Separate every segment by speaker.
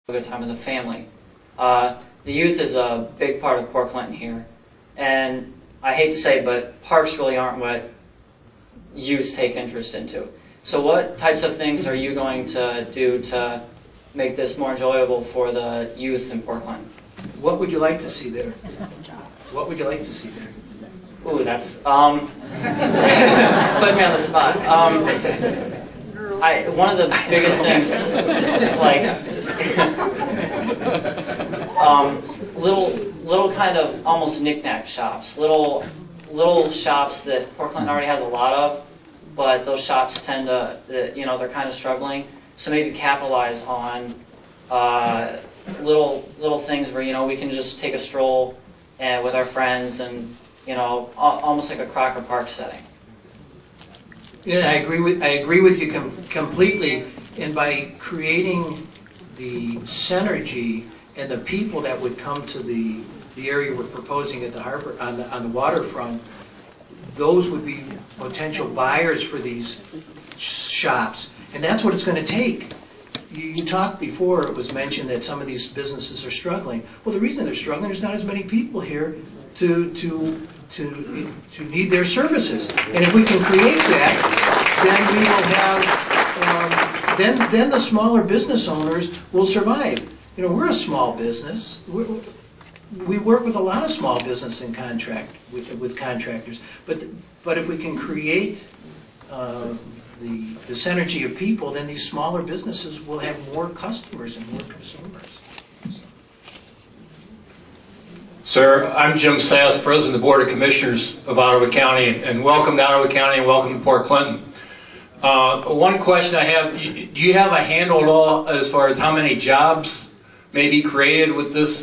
Speaker 1: a good time as a family. The youth is a big part of Port Clinton here, and I hate to say it, but parks really aren't what youth take interest into. So what types of things are you going to do to make this more enjoyable for the youth in Port Clinton?
Speaker 2: What would you like to see there? What would you like to see there?
Speaker 1: Ooh, that's put me on the spot. One of the biggest things, like little kind of almost knick-knack shops, little shops that Port Clinton already has a lot of, but those shops tend to, they're kind of struggling. So maybe capitalize on little things where we can just take a stroll and with our friends and almost like a Crocker Park setting.
Speaker 2: Yeah, I agree with you completely. And by creating the synergy and the people that would come to the area we're proposing at the harbor on the waterfront, those would be potential buyers for these shops, and that's what it's going to take. You talked before, it was mentioned that some of these businesses are struggling. Well, the reason they're struggling, there's not as many people here to need their services. And if we can create that, then we will have, then the smaller business owners will survive. We're a small business. We work with a lot of small business in contract with contractors. But if we can create the synergy of people, then these smaller businesses will have more customers and more consumers.
Speaker 3: Sir, I'm Jim Sass, President of the Board of Commissioners of Ottawa County, and welcome to Ottawa County and welcome to Port Clinton. One question I have, do you have a handle at all as far as how many jobs may be created with this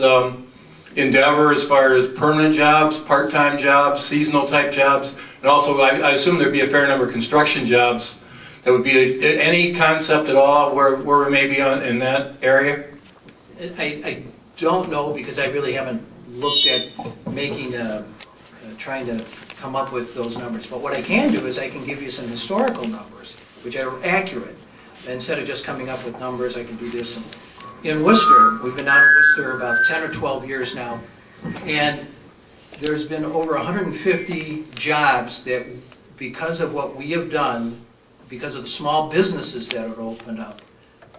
Speaker 3: endeavor, as far as permanent jobs, part-time jobs, seasonal type jobs, and also I assume there'd be a fair number of construction jobs. That would be any concept at all where we may be in that area?
Speaker 2: I don't know, because I really haven't looked at trying to come up with those numbers. But what I can do is I can give you some historical numbers, which are accurate. Instead of just coming up with numbers, I can do this. In Worcester, we've been out in Worcester about 10 or 12 years now, and there's been over 150 jobs that, because of what we have done, because of the small businesses that have opened up,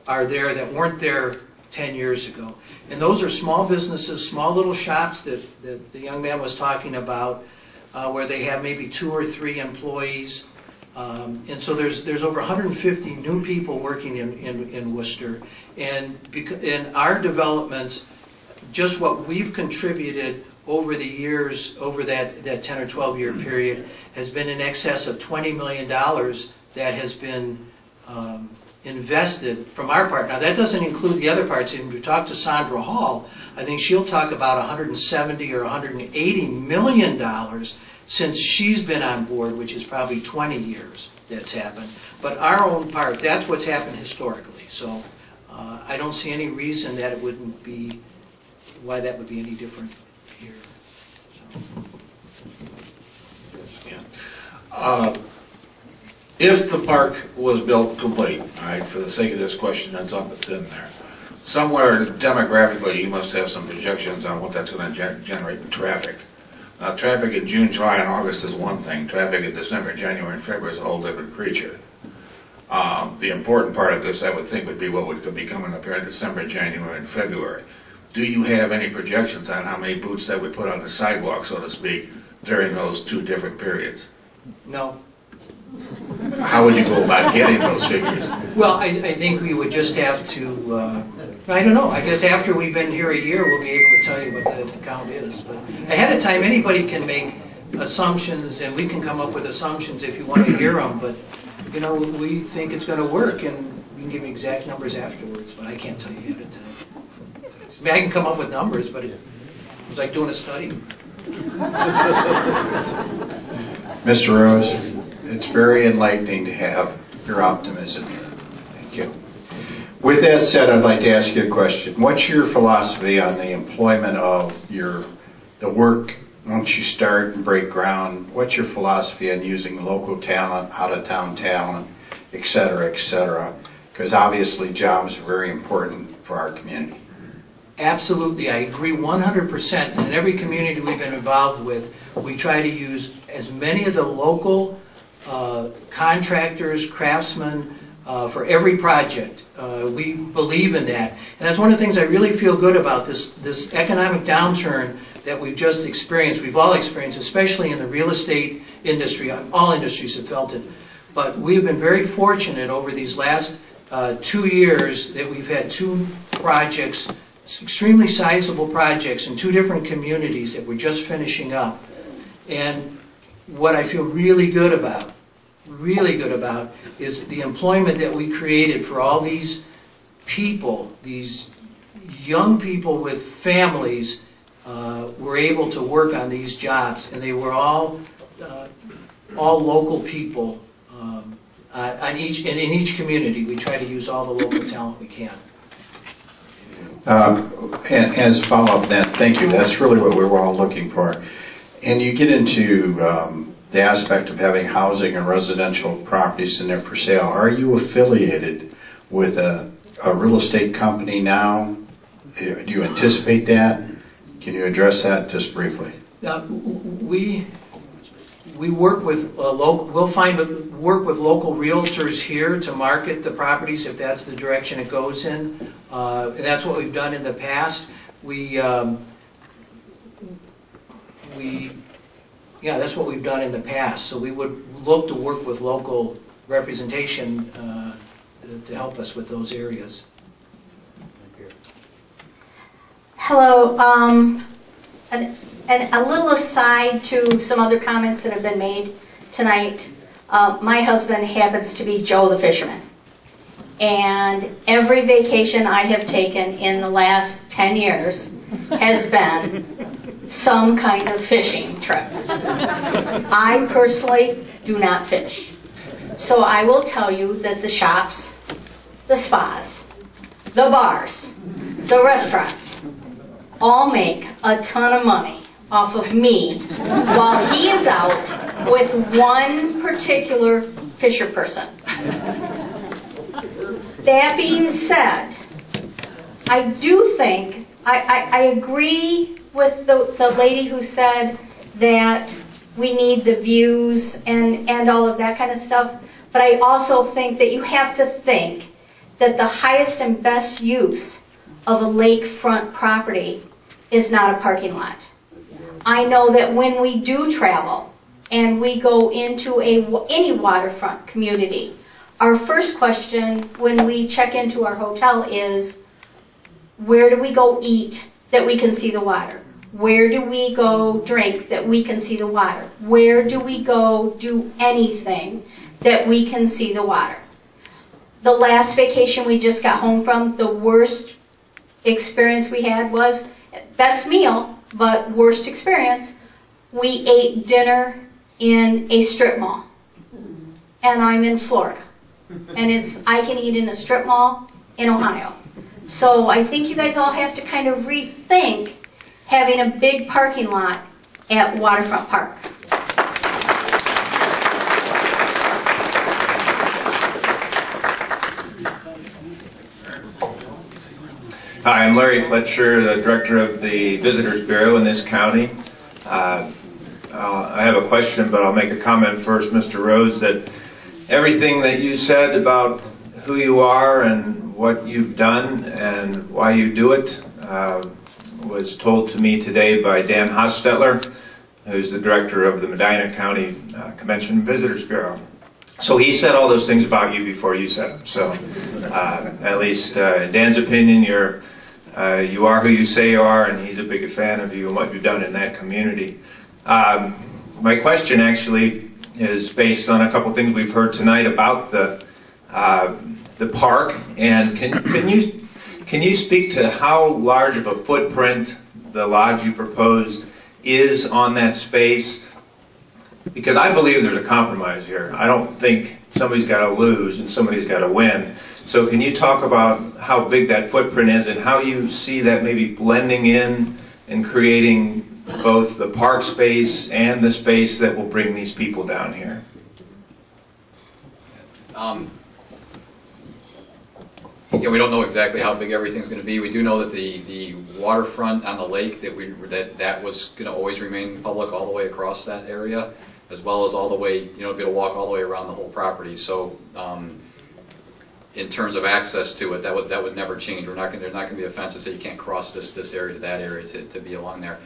Speaker 2: are there that weren't there 10 years ago. And those are small businesses, small little shops that the young man was talking about, where they have maybe 2 or 3 employees. And so there's over 150 new people working in Worcester. And in our developments, just what we've contributed over the years, over that 10 or 12 year period, has been in excess of $20 million that has been invested from our part. Now, that doesn't include the other parts. If you talk to Sandra Hall, I think she'll talk about $170 or $180 million since she's been on board, which is probably 20 years that's happened. But our own part, that's what's happened historically. So I don't see any reason that it wouldn't be, why that would be any different here.
Speaker 4: Yeah. If the park was built complete, all right, for the sake of this question, that's up, it's in there. Somewhere demographically, you must have some projections on what that's going to generate in traffic. Now, traffic in June, July, and August is one thing. Traffic in December, January, and February is a whole different creature. The important part of this, I would think, would be what would be coming up here in December, January, and February. Do you have any projections on how many booths that would put on the sidewalk, so to speak, during those 2 different periods?
Speaker 2: No.
Speaker 4: How would you go about getting those figures?
Speaker 2: Well, I think we would just have to, I don't know, I guess after we've been here a year, we'll be able to tell you what the count is. But ahead of time, anybody can make assumptions, and we can come up with assumptions if you want to hear them. But, we think it's going to work, and we can give you exact numbers afterwards, but I can't tell you ahead of time. I mean, I can come up with numbers, but it was like doing a study.
Speaker 5: Mr. Rose, it's very enlightening to have your optimism here. Thank you. With that said, I'd like to ask you a question. What's your philosophy on the employment of the work once you start and break ground? What's your philosophy on using local talent, out-of-town talent, et cetera, Because obviously jobs are very important for our community.
Speaker 2: Absolutely, I agree 100%. In every community we've been involved with, we try to use as many of the local contractors, craftsmen, for every project. We believe in that. And that's one of the things I really feel good about, this economic downturn that we've just experienced. We've all experienced, especially in the real estate industry. All industries have felt it. But we've been very fortunate over these last 2 years that we've had 2 projects, extremely sizable projects in 2 different communities that we're just finishing up. And what I feel really good about is the employment that we created for all these people, these young people with families, were able to work on these jobs, and they were all local people. In each community, we try to use all the local talent we can.
Speaker 5: And as a follow-up then, thank you. That's really what we were all looking for. And you get into the aspect of having housing and residential properties in there for sale. Are you affiliated with a real estate company now? Do you anticipate that? Can you address that just briefly? We work with work with local realtors here to market the properties if that's the direction it goes in. And that's what we've done in the past. That's what we've done in the past. So we would look to work with local representation to help us with those areas.
Speaker 6: Hello. And a little aside to some other comments that have been made tonight, my husband happens to be Joe the fisherman. And every vacation I have taken in the last 10 years has been some kind of fishing trip. I personally do not fish. So I will tell you that the shops, the spas, the bars, the restaurants all make a ton of money off of me while he is out with one particular fisher person. That being said, I do think, I agree with the lady who said that we need the views and all of that kind of stuff, but I also think that you have to think that the highest and best use of a lakefront property is not a parking lot. I know that when we do travel and we go into any waterfront community, our first question when we check into our hotel is, where do we go eat that we can see the water? Where do we go drink that we can see the water? Where do we go do anything that we can see the water? The last vacation we just got home from, the worst experience we had was, best meal, but worst experience, we ate dinner in a strip mall. And I'm in Florida. And I can eat in a strip mall in Ohio. So I think you guys all have to kind of rethink having a big parking lot at Waterfront Park.
Speaker 7: Hi, I'm Larry Fletcher, the director of the Visitors Bureau in this county. I have a question, but I'll make a comment first, Mr. Rose, that everything that you said about who you are and what you've done and why you do it was told to me today by Dan Hostetler, who's the director of the Medina County Convention and Visitors Bureau. So he said all those things about you before you said them. So at least in Dan's opinion, you are who you say you are, and he's a big fan of you and what you've done in that community. My question actually is based on a couple things we've heard tonight about the park, and can you speak to how large of a footprint the lodge you proposed is on that space? Because I believe there's a compromise here. I don't think somebody's got to lose and somebody's got to win. So can you talk about how big that footprint is and how you see that maybe blending in and creating both the park space and the space that will bring these people down here?
Speaker 8: Yeah, we don't know exactly how big everything's going to be. We do know that the waterfront on the lake that was going to always remain public all the way across that area, as well as all the way, be able to walk all the way around the whole property. So, in terms of access to it, that would never change. There's not going to be a fence that say you can't cross this area to that area to be along there.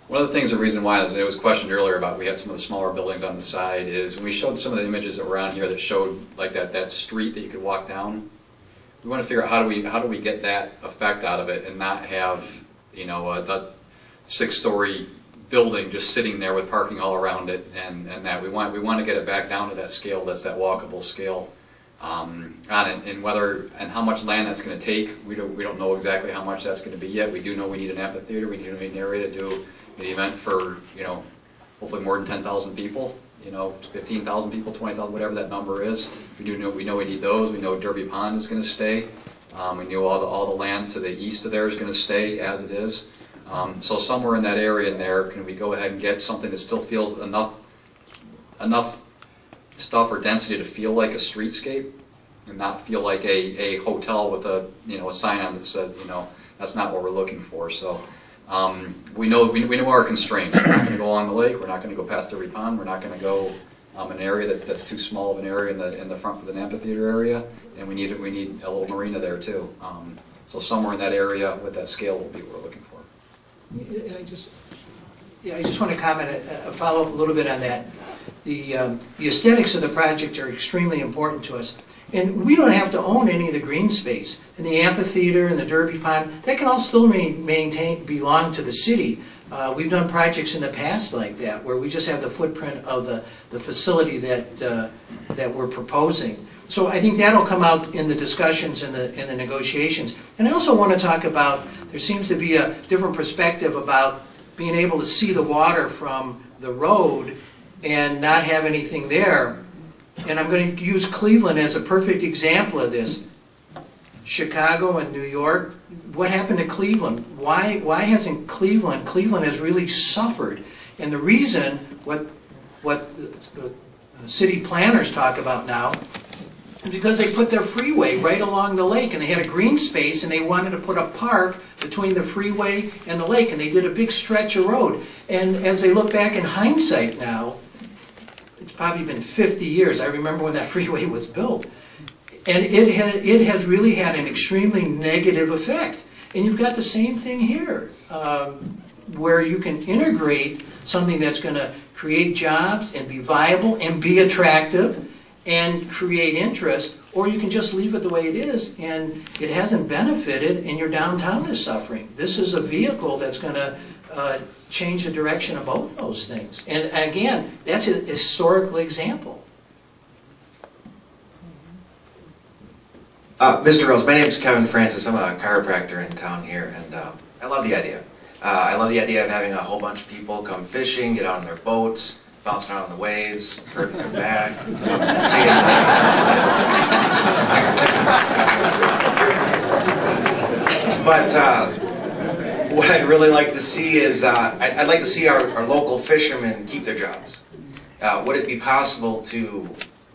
Speaker 8: One of the things, the reason why, it was questioned earlier about we had some of the smaller buildings on the side, is when we showed some of the images that were on here that showed like that street that you could walk down. We want to figure out how do we get that effect out of it and not have a 6-story building just sitting there with parking all around it, and that we want to get it back down to that scale, that's that walkable scale on it, and whether and how much land that's going to take, we don't know exactly how much that's going to be yet. We do know we need an amphitheater, we need an area to do the event for hopefully more than 10,000 people, 15,000 people, 20,000, whatever that number is. We know we need those. We know Derby Pond is going to stay. We know all the land to the east of there is going to stay as it is. So somewhere in that area in there, can we go ahead and get something that still feels enough stuff or density to feel like a streetscape and not feel like a hotel with a sign on that says that's not what we're looking for. So we know our constraints. We're not going to go along the lake. We're not going to go past Derby Pond. We're not going to go an area that's too small of an area in the front of the amphitheater area, and we need a little marina there too. So somewhere in that area with that scale will be what we're looking for.
Speaker 2: I just want to comment, follow up a little bit on that. The aesthetics of the project are extremely important to us. And we don't have to own any of the green space. And the amphitheater and the Derby Pond, that can all still belong to the city. We've done projects in the past like that, where we just have the footprint of the facility that we're proposing. So I think that'll come out in the discussions and the negotiations. And I also want to talk about, there seems to be a different perspective about being able to see the water from the road and not have anything there. And I'm going to use Cleveland as a perfect example of this. Chicago and New York, what happened to Cleveland? Why hasn't Cleveland has really suffered. And the reason, what the city planners talk about now, is because they put their freeway right along the lake, and they had a green space, and they wanted to put a park between the freeway and the lake, and they did a big stretch of road. And as they look back in hindsight now, it's probably been 50 years. I remember when that freeway was built. And it has really had an extremely negative effect. And you've got the same thing here, where you can integrate something that's going to create jobs and be viable and be attractive and create interest, or you can just leave it the way it is and it hasn't benefited and your downtown is suffering. This is a vehicle that's going to change the direction of both those things. And again, that's a historical example.
Speaker 9: Mr. Rose, my name is Kevin Francis. I'm a chiropractor in town here, and I love the idea. I love the idea of having a whole bunch of people come fishing, get on their boats, bounce around on the waves, hurt and come back. But what I'd really like to see is, I'd like to see our local fishermen keep their jobs. Would it be possible to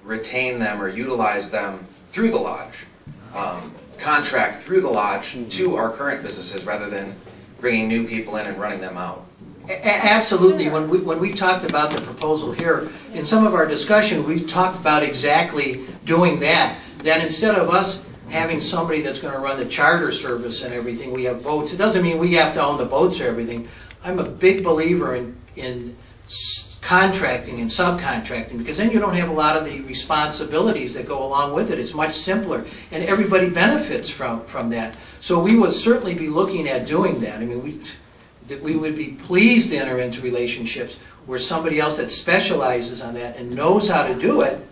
Speaker 9: retain them or utilize them through the lodge? Contract through the lodge to our current businesses rather than bringing new people in and running them out.
Speaker 2: Absolutely. When we talked about the proposal here, in some of our discussion, we talked about exactly doing that. That instead of us having somebody that's going to run the charter service and everything, we have boats. It doesn't mean we have to own the boats or everything. I'm a big believer in contracting and subcontracting, because then you don't have a lot of the responsibilities that go along with it. It's much simpler, and everybody benefits from that. So we would certainly be looking at doing that. I mean, we would be pleased to enter into relationships where somebody else that specializes on that and knows how to do it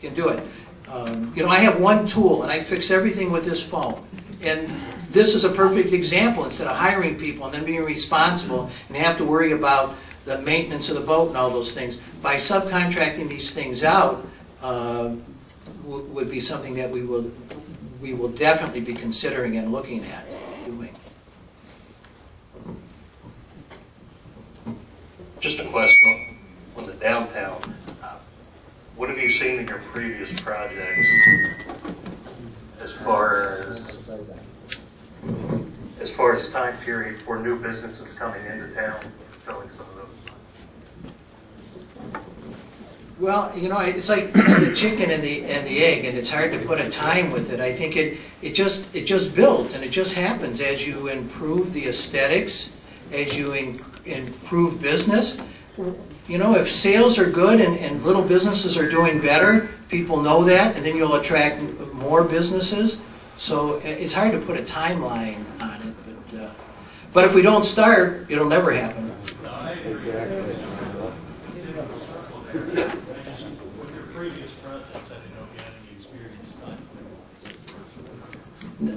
Speaker 2: can do it. I have one tool, and I fix everything with this phone. And this is a perfect example. Instead of hiring people and then being responsible and have to worry about the maintenance of the boat and all those things, by subcontracting these things out would be something that we will definitely be considering and looking at doing.
Speaker 10: Just a question on the downtown. What have you seen in your previous projects as as far as time period for new businesses coming into town, filling some of those.
Speaker 2: Well, it's like the chicken and the egg, and it's hard to put a time with it. I think it just builds, and it just happens as you improve the aesthetics, as you improve business. If sales are good and little businesses are doing better, people know that, and then you'll attract more businesses. So it's hard to put a timeline on it. But if we don't start, it'll never happen.
Speaker 11: Exactly. With your previous presidents, I didn't know if you had any experience.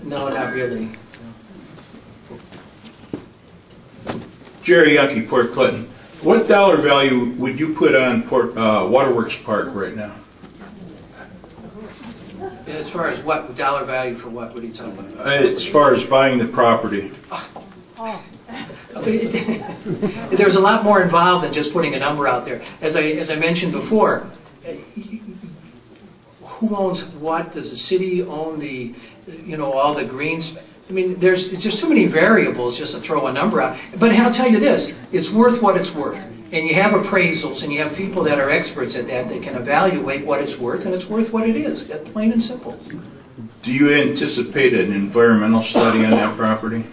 Speaker 2: No, not really.
Speaker 12: Jerry Youngke, Port Clinton. What dollar value would you put on Waterworks Park right now?
Speaker 2: As far as what dollar value for what are you talking about?
Speaker 12: As far as buying the property.
Speaker 2: There's a lot more involved than just putting a number out there. As I mentioned before, who owns what? Does the city own the, all the greens? I mean, there's just too many variables just to throw a number out. But I'll tell you this, it's worth what it's worth. And you have appraisals, and you have people that are experts at that can evaluate what it's worth, and it's worth what it is. That's plain and simple.
Speaker 12: Do you anticipate an environmental study on that property?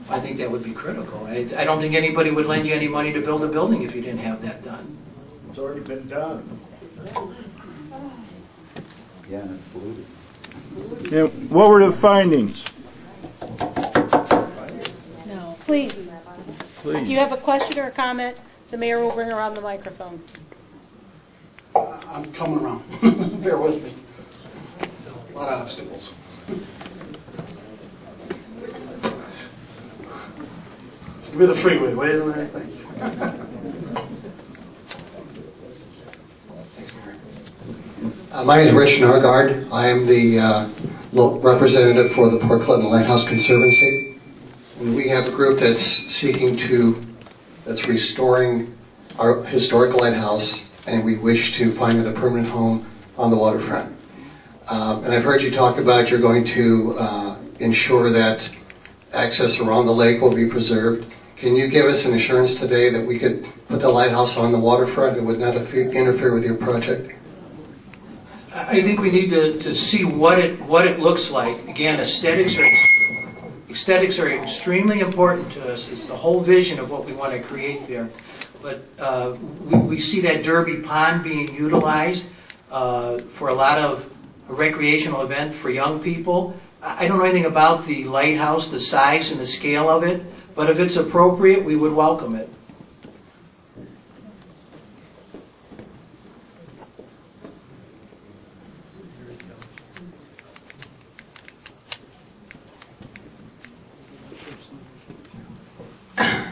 Speaker 2: I think that would be critical. I don't think anybody would lend you any money to build a building if you didn't have that done.
Speaker 11: It's already been done.
Speaker 5: Yeah, and it's polluted.
Speaker 12: And what were the findings?
Speaker 13: No, please. If you have a question or a comment, the mayor will bring around the microphone.
Speaker 14: I'm coming around. Bear with me. A lot of obstacles. Give me the freeway. Wait a minute. Thank you.
Speaker 15: My name is Rich Norgard. I am the representative for the Port Clinton Lighthouse Conservancy. And we have a group that's that's restoring our historic lighthouse, and we wish to find it a permanent home on the waterfront. And I've heard you talk about you're going to ensure that access around the lake will be preserved. Can you give us an assurance today that we could put the lighthouse on the waterfront and would not interfere with your project?
Speaker 2: I think we need to see what it looks like. Again, aesthetics are extremely important to us. It's the whole vision of what we want to create there. But we see that Derby Pond being utilized for a lot of recreational event for young people. I don't know anything about the lighthouse, the size and the scale of it, but if it's appropriate, we would welcome it.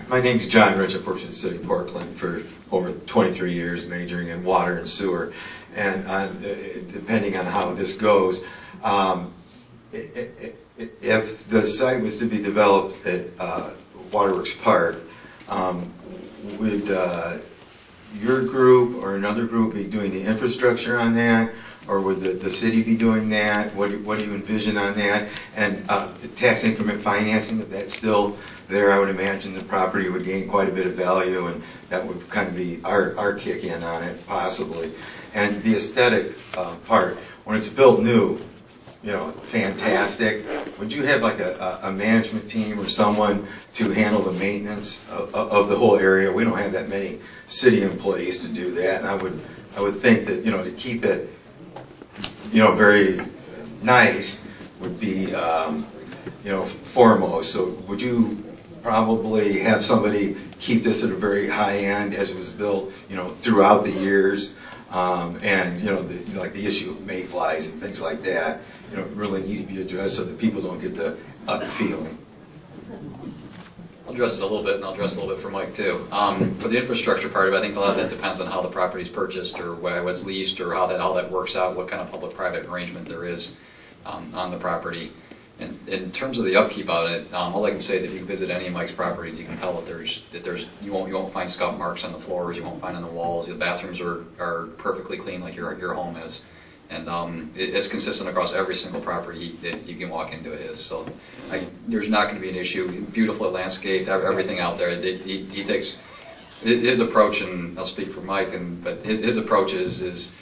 Speaker 16: My name's John Rich. I've worked in the city of Portland for over 23 years, majoring in water and sewer. And depending on how this goes, if the site was to be developed at Waterworks Park, would your group or another group be doing the infrastructure on that? Or would the city be doing that? What do you envision on that? And tax increment financing, if that's still there, I would imagine the property would gain quite a bit of value, and that would kind of be our kick in on it, possibly. And the aesthetic part, when it's built new, fantastic. Would you have like a management team or someone to handle the maintenance of the whole area? We don't have that many city employees to do that, and I would think that to keep it very nice would be foremost. So would you probably have somebody keep this at a very high end as it was built throughout the years, and the issue of mayflies and things like that really need to be addressed so that people don't get the up feeling.
Speaker 8: I'll address it a little bit, and I'll address it a little bit for Mike too. For the infrastructure part of it, I think a lot of that depends on how the property is purchased, or what's leased, or how that works out, what kind of public-private arrangement there is on the property. And in terms of the upkeep on it, all I can say is if you visit any of Mike's properties, you can tell that you won't find scuff marks on the floors, you won't find on the walls. The bathrooms are perfectly clean, like your home is. And it's consistent across every single property that you can walk into his. So there's not going to be an issue. Beautiful landscape, everything out there. He takes his approach, and I'll speak for Mike, but his approach is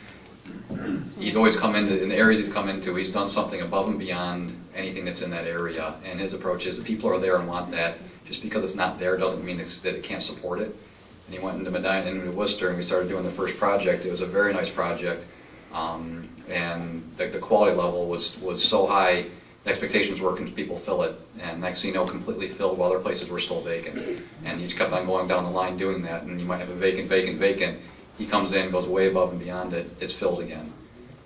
Speaker 8: he's always come into, in the areas he's come into, he's done something above and beyond anything that's in that area. And his approach is, if people are there and want that, just because it's not there doesn't mean that it can't support it. And he went into Medina and into Worcester, and we started doing the first project. It was a very nice project. And the quality level was so high, the expectations were, can people fill it? And next thing you know, completely filled while other places were still vacant. And he just kept on going down the line doing that, and you might have a vacant. He comes in, goes way above and beyond it, it's filled again.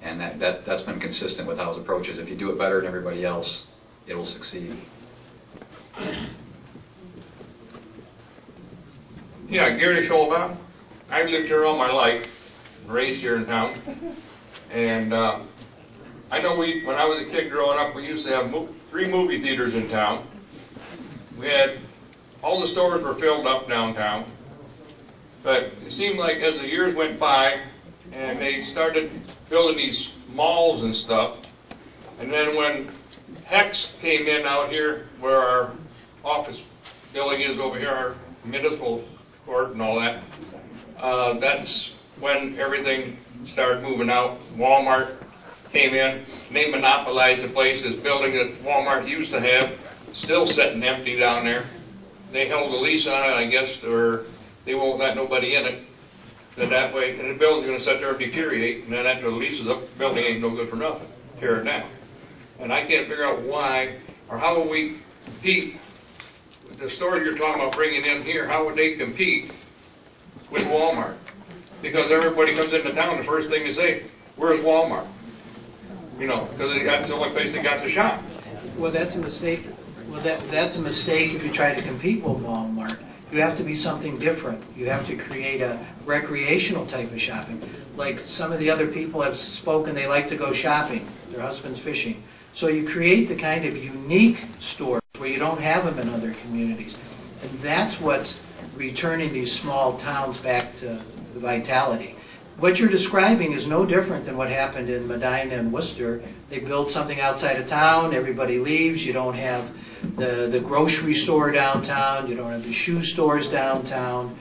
Speaker 8: And that's been consistent with how his approach is. If you do it better than everybody else, it will succeed.
Speaker 12: Yeah, Gary Scholba. I've lived here all my life, raised here in town. And I know when I was a kid growing up, we used to have 3 movie theaters in town. We had, all the stores were filled up downtown. But it seemed like as the years went by, and they started building these malls and stuff, and then when Hex came in out here, where our office building is over here, our municipal court and all that, that's when everything started moving out. Walmart came in, and they monopolized the place. This building that Walmart used to have, still sitting empty down there. They held a lease on it, I guess, or they won't let nobody in it. Then that way, and the building's going to sit there and deteriorate, and then after the lease is up, the building ain't no good for nothing. Tear it down. And I can't figure out why, or how will we compete with the stores you're talking about bringing in here. How would they compete with Walmart? Because everybody comes into town, the first thing they say, where's Walmart? You know, because that's the only place they got to shop.
Speaker 2: Well, that's a mistake. Well, that's a mistake if you try to compete with Walmart. You have to be something different. You have to create a recreational type of shopping. Like some of the other people have spoken, they like to go shopping. Their husband's fishing. So you create the kind of unique stores where you don't have them in other communities. And that's what's returning these small towns back to the vitality. What you're describing is no different than what happened in Medina and Worcester. They build something outside of town, everybody leaves, you don't have the grocery store downtown, you don't have the shoe stores downtown,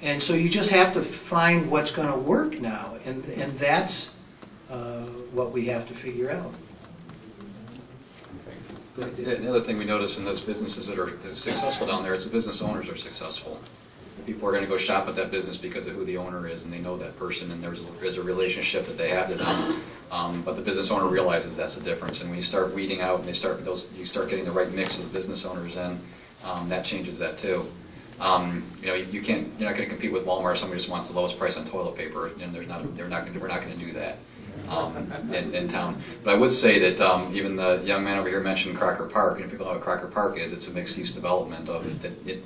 Speaker 2: and so you just have to find what's going to work now, and that's what we have to figure out.
Speaker 8: The other thing we notice in those businesses that are successful down there, it's the business owners are successful. People are going to go shop at that business because of who the owner is, and they know that person, and there's a relationship that they have to them. But the business owner realizes that's the difference, and when you start weeding out and you start getting the right mix of business owners in, that changes that too. You're not going to compete with Walmart. Somebody just wants the lowest price on toilet paper, and we're not going to do that in town. But I would say that even the young man over here mentioned Crocker Park. People know what Crocker Park is. It's a mixed-use development of it.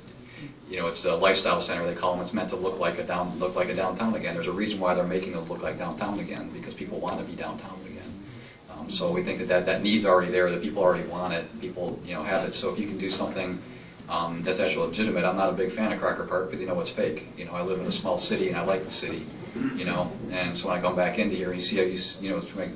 Speaker 8: It's a lifestyle center. They call them. It's meant to look like a downtown again. There's a reason why they're making it look like downtown again, because people want to be downtown again. So we think that need's already there. That people already want it. People have it. So if you can do something that's actually legitimate. I'm not a big fan of Crocker Park because it's fake. I live in a small city and I like the city. And so when I come back into here, you see how you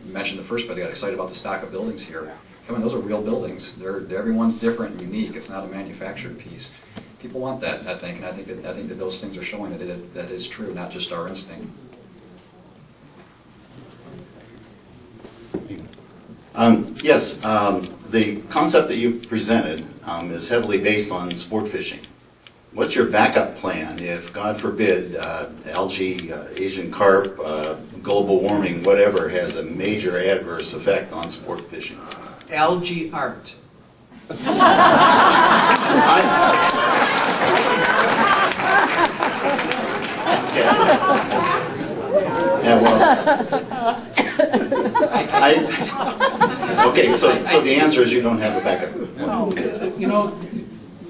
Speaker 8: mentioned the first, but I got excited about the stock of buildings here. Come on, those are real buildings. Everyone's different and unique. It's not a manufactured piece. People want that, I think, and I think that those things are showing that is true, not just our instinct.
Speaker 17: Yes, the concept that you've presented is heavily based on sport fishing. What's your backup plan if, God forbid, algae, Asian carp, global warming, whatever, has a major adverse effect on sport fishing?
Speaker 2: Algae art.
Speaker 17: Yeah, okay, so the answer is you don't have a backup.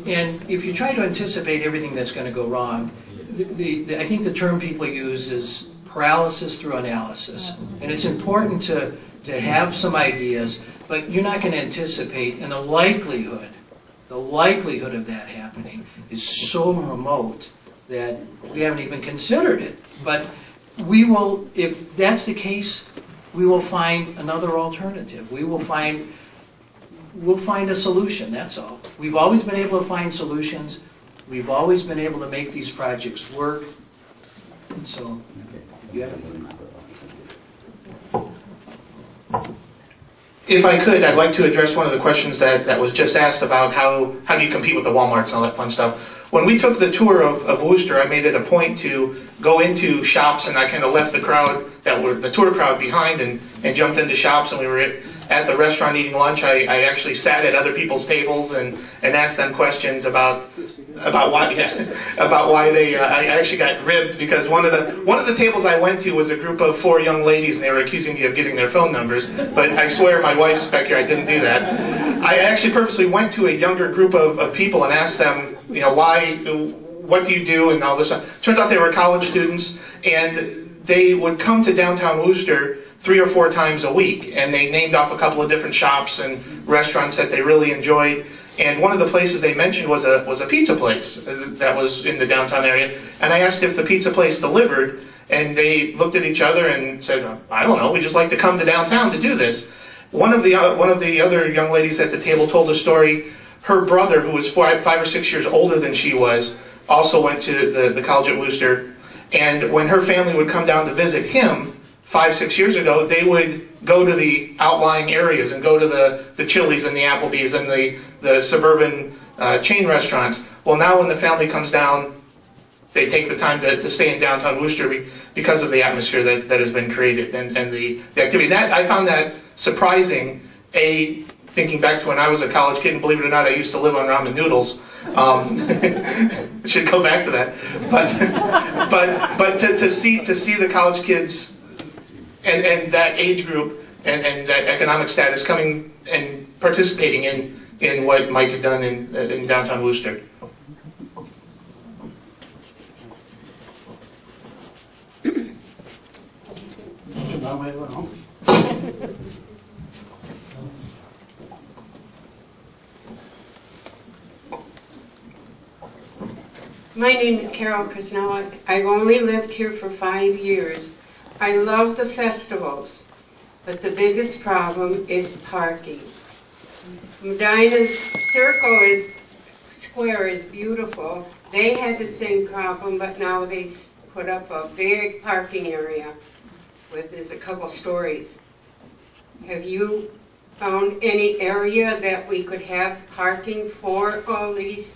Speaker 2: And if you try to anticipate everything that's going to go wrong, I think the term people use is paralysis through analysis. And it's important to have some ideas, but you're not going to anticipate, and the likelihood of that happening is so remote that we haven't even considered it. But we will, if that's the case, we will find another alternative. We'll find a solution, that's all. We've always been able to find solutions. We've always been able to make these projects work. And so, yeah.
Speaker 18: If I could, I'd like to address one of the questions that was just asked about how do you compete with the Walmarts and all that fun stuff. When we took the tour of Worcester, I made it a point to go into shops, and I kind of left the crowd, the tour crowd behind, and jumped into shops, and we were at the restaurant eating lunch. I actually sat at other people's tables and asked them questions about why they. I actually got ribbed because one of the tables I went to was a group of 4 young ladies, and they were accusing me of giving their phone numbers. But I swear, my wife's back here, I didn't do that. I actually purposely went to a younger group of people and asked them, what do you do, and all this stuff. Turns out they were college students, and they would come to downtown Worcester 3 or 4 times a week, and they named off a couple of different shops and restaurants that they really enjoyed. And one of the places they mentioned was a pizza place that was in the downtown area. And I asked if the pizza place delivered, and they looked at each other and said, "I don't know. We just like to come to downtown to do this." One of the other young ladies at the table told a story. Her brother, who was 5 or 6 years older than she was, also went to the college at Worcester. And when her family would come down to visit him 5, 6 years ago, they would go to the outlying areas and go to the Chili's and the Applebee's and the suburban chain restaurants. Well, now when the family comes down, they take the time to stay in downtown Worcester because of the atmosphere that has been created and the activity. I found that surprising, thinking back to when I was a college kid, and believe it or not, I used to live on ramen noodles. Should go back to that. But to see the college kids and that age group and that economic status coming and participating in what Mike had done in downtown Worcester.
Speaker 19: My name is Carol Krisnellick. I've only lived here for 5 years. I love the festivals, but the biggest problem is parking. Medina's square is beautiful. They had the same problem, but now they put up a big parking area there's a couple stories. Have you found any area that we could have parking for all these things?